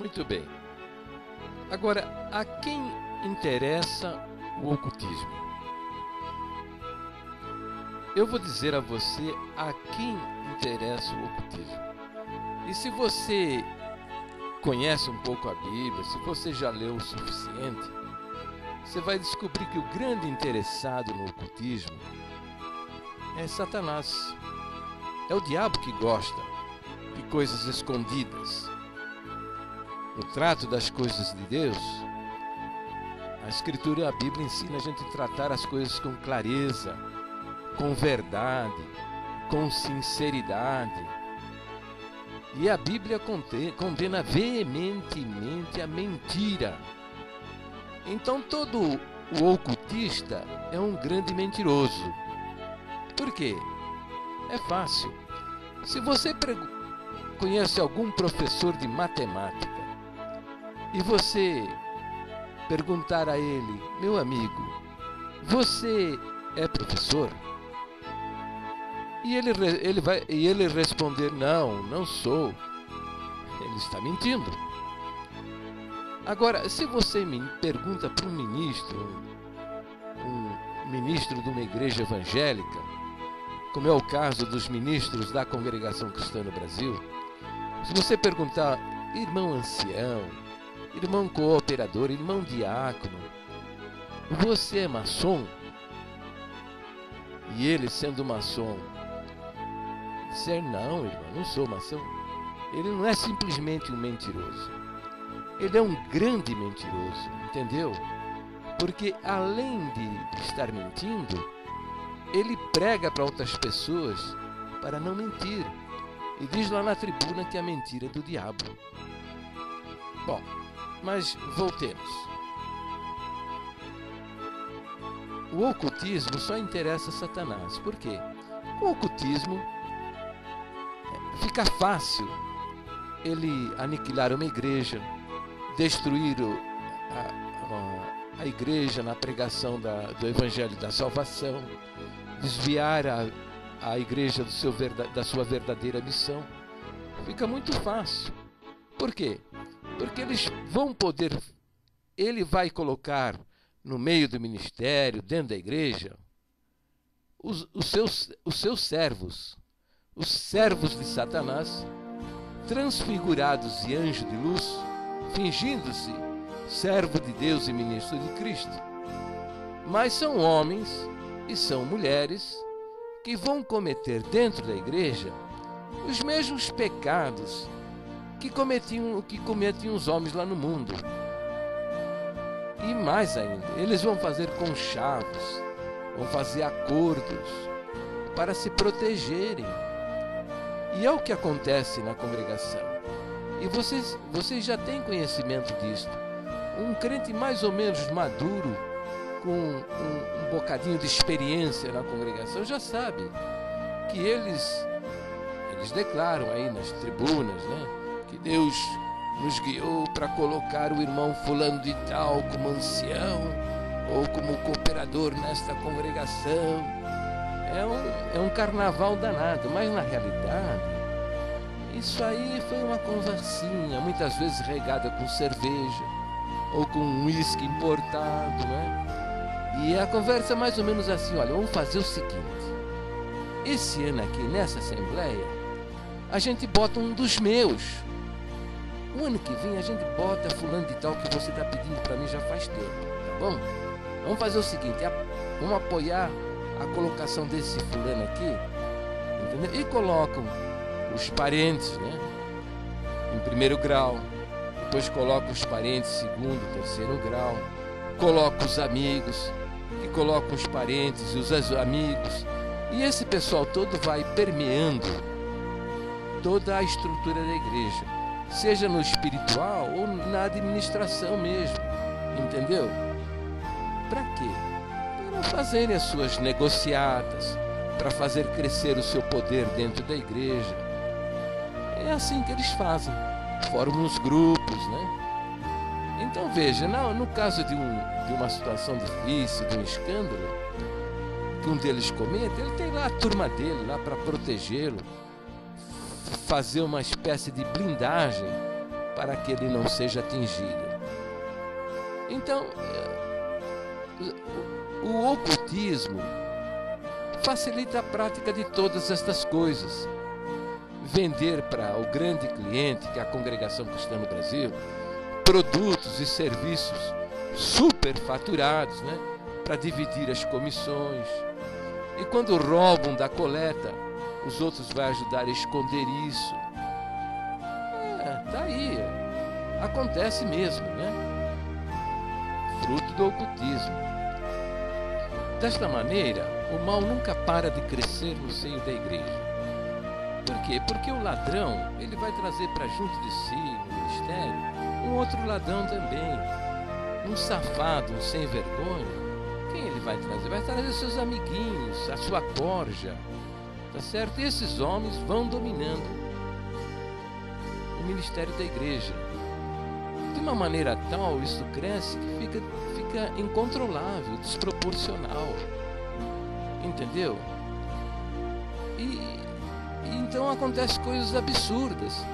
Muito bem. Agora, a quem interessa o ocultismo? Eu vou dizer a você a quem interessa o ocultismo. E se você conhece um pouco a Bíblia, se você já leu o suficiente, você vai descobrir que o grande interessado no ocultismo é Satanás. É o diabo que gosta de coisas escondidas. No trato das coisas de Deus, a Escritura, a Bíblia ensina a gente a tratar as coisas com clareza, com verdade, com sinceridade. E a Bíblia condena veementemente a mentira. Então todo o ocultista é um grande mentiroso. Por quê? É fácil. Se você conhece algum professor de matemática e você perguntar a ele: meu amigo, você é professor? E ele responder: não sou. Ele está mentindo. Agora, se você me pergunta para um ministro de uma igreja evangélica, como é o caso dos ministros da Congregação Cristã no Brasil, se você perguntar: irmão ancião, irmão cooperador, irmão diácono, você é maçom? E ele, sendo maçom, disser: não, irmão, não sou maçom. Ele não é simplesmente um mentiroso. Ele é um grande mentiroso, entendeu? Porque além de estar mentindo, ele prega para outras pessoas para não mentir. E diz lá na tribuna que a mentira é do diabo. Bom, mas voltemos. O ocultismo só interessa a Satanás. Por quê? Com o ocultismo fica fácil ele aniquilar uma igreja, destruir a igreja na pregação do Evangelho da Salvação, desviar a igreja da sua verdadeira missão. Fica muito fácil. Por quê? Porque eles vão poder, ele vai colocar no meio do ministério, dentro da igreja, os seus servos, os servos de Satanás, transfigurados de anjo de luz, fingindo-se servo de Deus e ministro de Cristo. Mas são homens e são mulheres que vão cometer dentro da igreja os mesmos pecados que cometiam os homens lá no mundo. E mais ainda, eles vão fazer conchavos, vão fazer acordos para se protegerem. E é o que acontece na congregação. E vocês já têm conhecimento disso. Um crente mais ou menos maduro, com um bocadinho de experiência na congregação, já sabe que eles declaram aí nas tribunas, né, que Deus nos guiou para colocar o irmão fulano de tal como ancião ou como cooperador nesta congregação. É um carnaval danado, mas na realidade isso aí foi uma conversinha, muitas vezes regada com cerveja ou com um uísque importado, né? E a conversa é mais ou menos assim: olha, vamos fazer o seguinte, esse ano aqui nessa assembleia a gente bota um dos meus, o ano que vem a gente bota fulano de tal que você está pedindo para mim já faz tempo, tá bom? Vamos fazer o seguinte, vamos apoiar a colocação desse fulano aqui, entendeu? E colocam os parentes, né, em primeiro grau, depois colocam os parentes em segundo, terceiro grau, colocam os amigos, e colocam os parentes e os amigos, e esse pessoal todo vai permeando toda a estrutura da igreja, seja no espiritual ou na administração mesmo, entendeu? Para quê? Para fazerem as suas negociatas, para fazer crescer o seu poder dentro da igreja. É assim que eles fazem, formam os grupos, né? Então veja, no caso de uma situação difícil, de um escândalo que um deles cometa, ele tem lá a turma dele lá para protegê-lo, fazer uma espécie de blindagem para que ele não seja atingido. Então, o ocultismo facilita a prática de todas estas coisas. Vender para o grande cliente, que é a Congregação Cristã no Brasil, produtos e serviços superfaturados, né, para dividir as comissões. E quando roubam da coleta, os outros vão ajudar a esconder isso. Tá aí. Acontece mesmo, né? Fruto do ocultismo. Desta maneira, o mal nunca para de crescer no seio da igreja. Por quê? Porque o ladrão, ele vai trazer para junto de si, no ministério, um outro ladrão também. Um safado, um sem vergonha. Quem ele vai trazer? Vai trazer seus amiguinhos, a sua corja. Tá certo? E esses homens vão dominando o ministério da igreja. De uma maneira tal, isso cresce que fica incontrolável, desproporcional. Entendeu? E então acontecem coisas absurdas.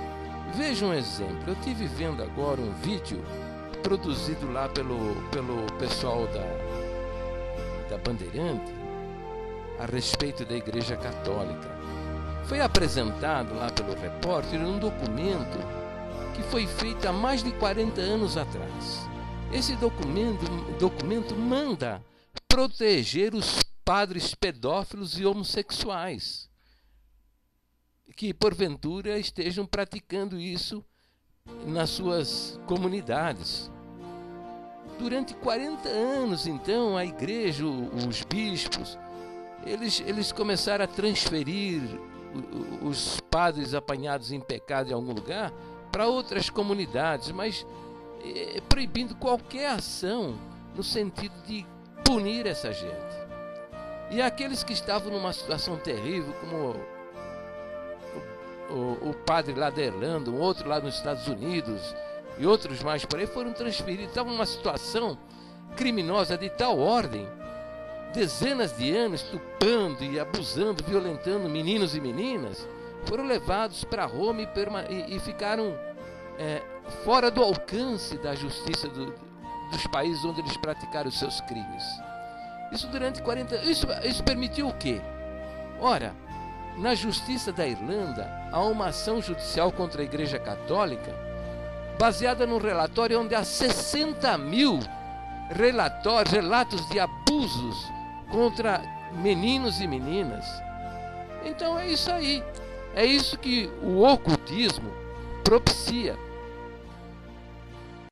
Veja um exemplo. Eu estive vendo agora um vídeo produzido lá pelo pessoal da Bandeirante a respeito da Igreja Católica. Foi apresentado lá pelo repórter um documento que foi feito há mais de 40 anos atrás. Esse documento manda proteger os padres pedófilos e homossexuais que porventura estejam praticando isso nas suas comunidades. Durante 40 anos, então, a igreja, os bispos, eles começaram a transferir os padres apanhados em pecado em algum lugar para outras comunidades, mas proibindo qualquer ação no sentido de punir essa gente. E aqueles que estavam numa situação terrível, como o padre lá da Irlanda, um outro lá nos Estados Unidos e outros mais por aí, foram transferidos. Estavam numa situação criminosa de tal ordem, dezenas de anos estupando e abusando, violentando meninos e meninas, foram levados para Roma e ficaram fora do alcance da justiça dos países onde eles praticaram os seus crimes. Isso durante 40 anos. Isso permitiu o quê? Ora, na justiça da Irlanda, há uma ação judicial contra a Igreja Católica baseada num relatório onde há 60 mil relatos de abusos contra meninos e meninas. Então é isso aí. É isso que o ocultismo propicia.